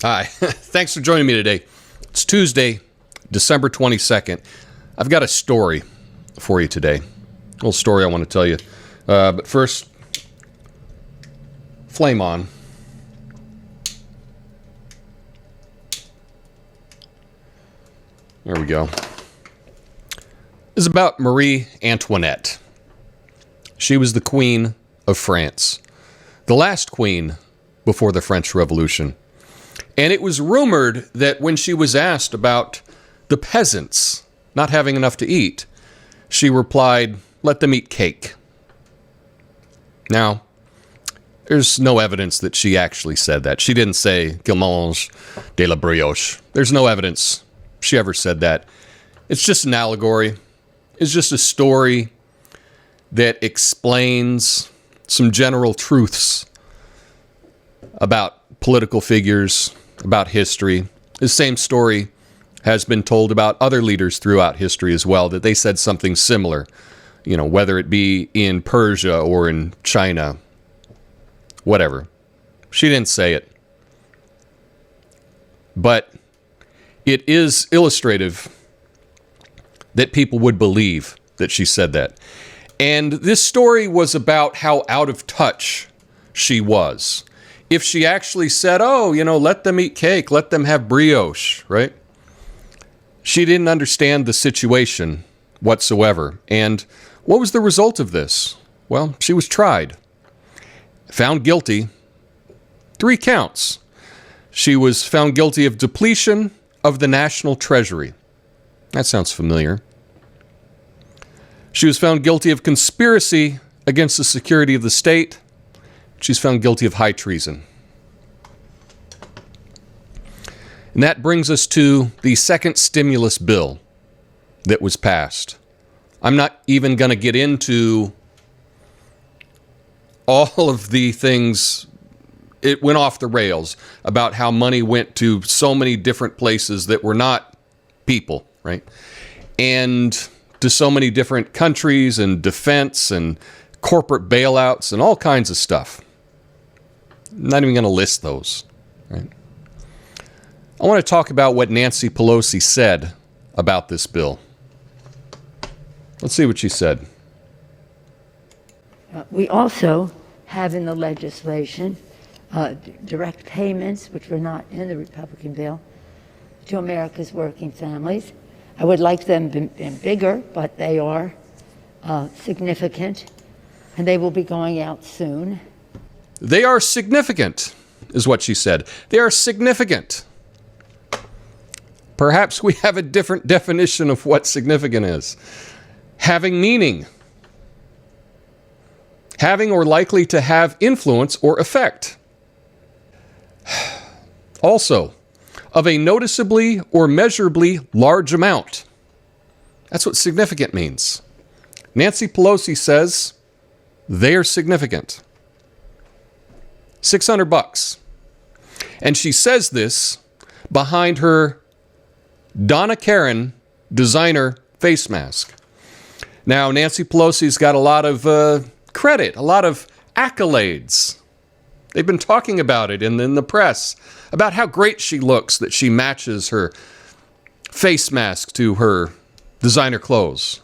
Hi, thanks for joining me today. It's Tuesday, December 22nd. I've got a story for you today. A little story I want to tell you. But first, flame on. There we go. This is about Marie Antoinette. She was the Queen of France, the last queen before the French Revolution. And it was rumored that when she was asked about the peasants not having enough to eat, she replied, "Let them eat cake." Now, there's no evidence that she actually said that. She didn't say, "Qu'ils mangent de la brioche." There's no evidence she ever said that. It's just an allegory. It's just a story that explains some general truths about political figures, about history. The same story has been told about other leaders throughout history as well, that they said something similar, whether it be in Persia or in China, whatever. She didn't say it. But it is illustrative that people would believe that she said that. And this story was about how out of touch she was. If she actually said, let them eat cake, let them have brioche, right? She didn't understand the situation whatsoever. And what was the result of this? Well, she was tried, found guilty, 3 counts. She was found guilty of depletion of the national treasury. That sounds familiar. She was found guilty of conspiracy against the security of the state. She's found guilty of high treason. And that brings us to the second stimulus bill that was passed. I'm not even going to get into all of the things. It went off the rails about how money went to so many different places that were not people, right? And to so many different countries and defense and corporate bailouts and all kinds of stuff. I'm not even going to list those, right? I want to talk about what Nancy Pelosi said about this bill. Let's see what she said. We also have in the legislation direct payments, which were not in the Republican bill, to America's working families. I would like them bigger, but they are significant, and they will be going out soon. They are significant, is what she said. They are significant. Perhaps we have a different definition of what significant is. Having meaning. Having or likely to have influence or effect. Also, of a noticeably or measurably large amount. That's what significant means. Nancy Pelosi says they are significant. $600. And she says this behind her Donna Karan designer face mask. Now, Nancy Pelosi's got a lot of credit, a lot of accolades. They've been talking about it in the press, about how great she looks, that she matches her face mask to her designer clothes.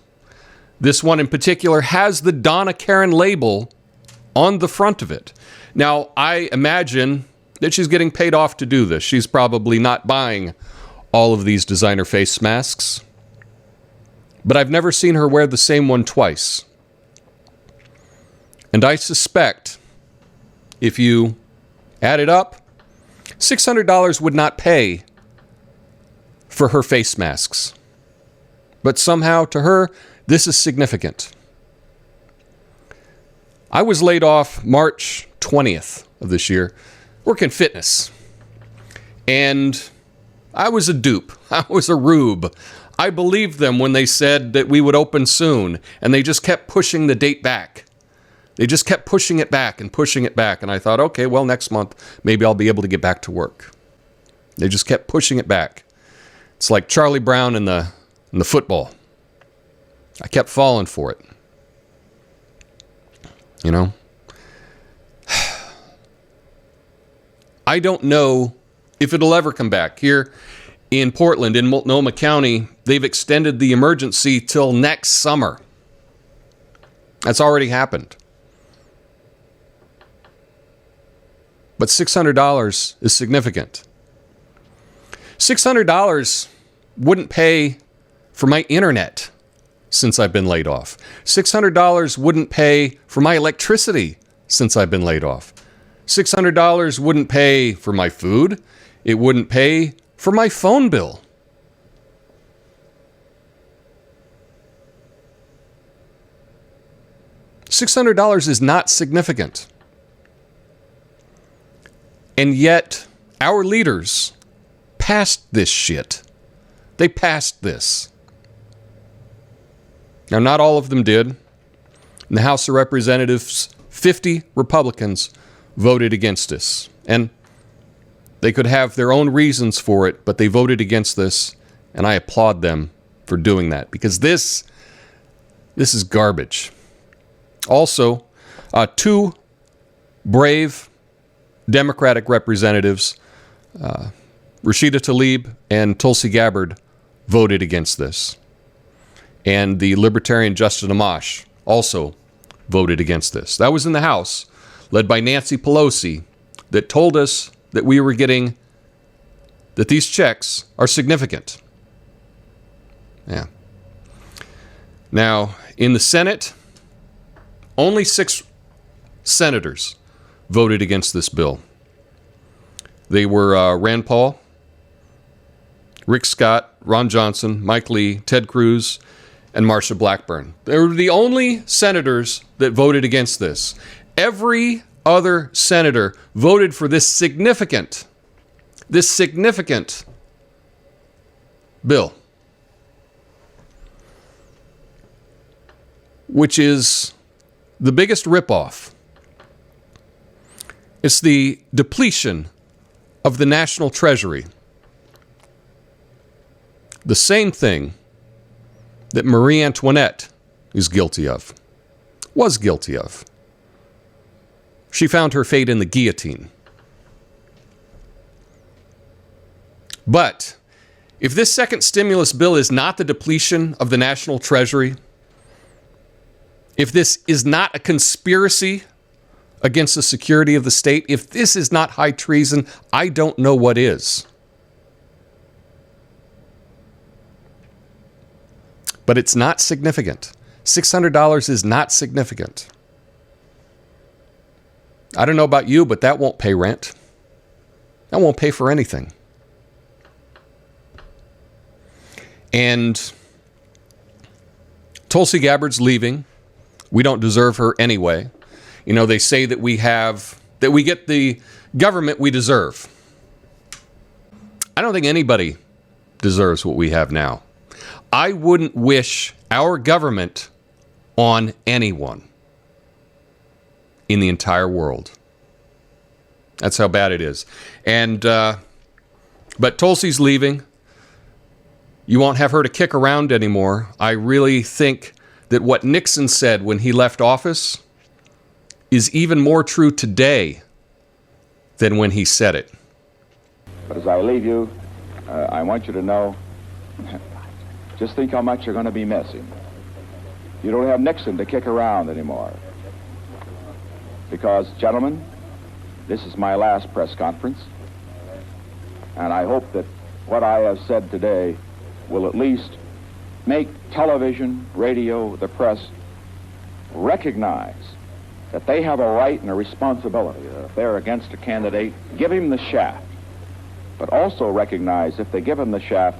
This one in particular has the Donna Karan label on the front of it. Now, I imagine that she's getting paid off to do this. She's probably not buying all of these designer face masks. But I've never seen her wear the same one twice. And I suspect, if you add it up, $600 would not pay for her face masks. But somehow, to her, this is significant. I was laid off March 20th of this year, working fitness. And I was a dupe. I was a rube. I believed them when they said that we would open soon, and they just kept pushing the date back. They just kept pushing it back and pushing it back. And I thought, okay, well, next month, maybe I'll be able to get back to work. They just kept pushing it back. It's like Charlie Brown in the football. I kept falling for it. You know? I don't know if it'll ever come back. Here in Portland, in Multnomah County, they've extended the emergency till next summer. That's already happened. But $600 is significant. $600 wouldn't pay for my internet since I've been laid off. $600 wouldn't pay for my electricity since I've been laid off. $600 wouldn't pay for my food. It wouldn't pay for my phone bill. $600 is not significant. And yet, our leaders passed this shit. They passed this. Now, not all of them did. In the House of Representatives, 50 Republicans voted against this. And they could have their own reasons for it, but they voted against this, and I applaud them for doing that, because this is garbage. Also, two brave Democratic representatives, Rashida Tlaib and Tulsi Gabbard, voted against this. And the Libertarian Justin Amash also voted against this. That was in the House, led by Nancy Pelosi, that told us that we were getting, that these checks are significant. Yeah. Now, in the Senate, only 6 senators voted against this bill. They were Rand Paul, Rick Scott, Ron Johnson, Mike Lee, Ted Cruz, and Marsha Blackburn. They were the only senators that voted against this. Every other senator voted for this significant bill, which is the biggest ripoff. It's the depletion of the national treasury. The same thing that Marie Antoinette is guilty of, was guilty of. She found her fate in the guillotine. But if this second stimulus bill is not the depletion of the national treasury, if this is not a conspiracy against the security of the state, if this is not high treason, I don't know what is. But it's not significant. $600 is not significant. I don't know about you, but that won't pay rent. That won't pay for anything. And Tulsi Gabbard's leaving. We don't deserve her anyway. You know, they say that we get the government we deserve. I don't think anybody deserves what we have now. I wouldn't wish our government on anyone in the entire world. That's how bad it is. And but Tulsi's leaving. You won't have her to kick around anymore. I really think that what Nixon said when he left office is even more true today than when he said it. But as I leave you, I want you to know, just think how much you're going to be missing. You don't have Nixon to kick around anymore. Because, gentlemen, this is my last press conference, and I hope that what I have said today will at least make television, radio, the press recognize that they have a right and a responsibility. If they're against a candidate, give him the shaft. But also recognize, if they give him the shaft,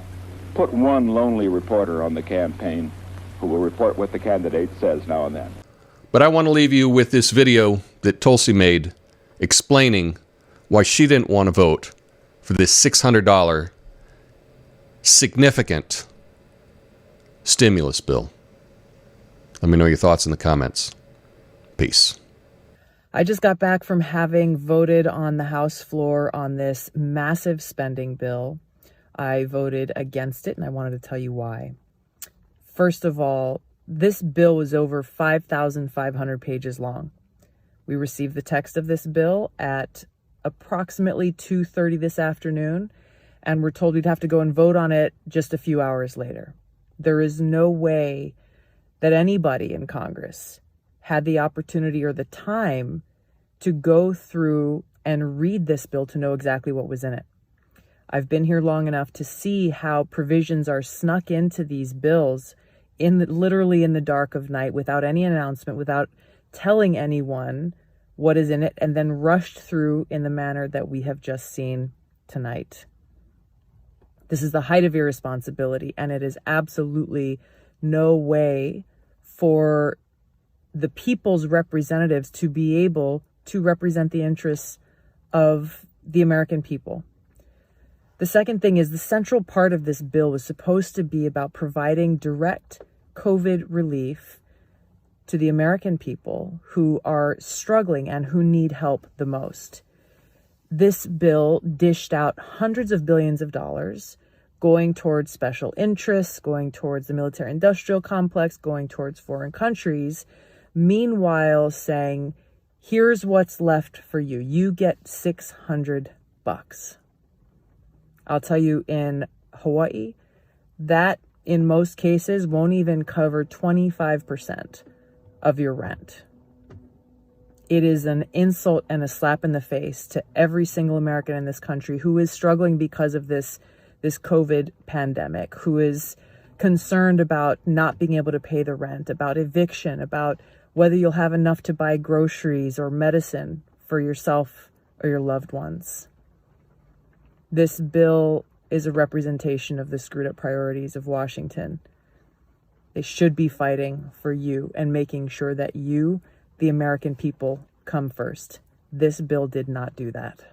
put one lonely reporter on the campaign who will report what the candidate says now and then. But I want to leave you with this video that Tulsi made explaining why she didn't want to vote for this $600 significant stimulus bill. Let me know your thoughts in the comments. Peace. I just got back from having voted on the House floor on this massive spending bill. I voted against it, and I wanted to tell you why. First of all, this bill was over 5,500 pages long. We received the text of this bill at approximately 2:30 this afternoon, and we're told we'd have to go and vote on it just a few hours later. There is no way that anybody in Congress had the opportunity or the time to go through and read this bill to know exactly what was in it. I've been here long enough to see how provisions are snuck into these bills literally in the dark of night without any announcement, without telling anyone what is in it, and then rushed through in the manner that we have just seen tonight. This is the height of irresponsibility, and it is absolutely no way for the people's representatives to be able to represent the interests of the American people. The second thing is the central part of this bill was supposed to be about providing direct COVID relief to the American people who are struggling and who need help the most. This bill dished out hundreds of billions of dollars going towards special interests, going towards the military-industrial complex, going towards foreign countries, meanwhile saying, here's what's left for you. You get $600. I'll tell you, in Hawaii, that in most cases won't even cover 25% of your rent. It is an insult and a slap in the face to every single American in this country who is struggling because of this COVID pandemic, who is concerned about not being able to pay the rent, about eviction, about whether you'll have enough to buy groceries or medicine for yourself or your loved ones. This bill is a representation of the screwed up priorities of Washington. They should be fighting for you and making sure that you, the American people, come first. This bill did not do that.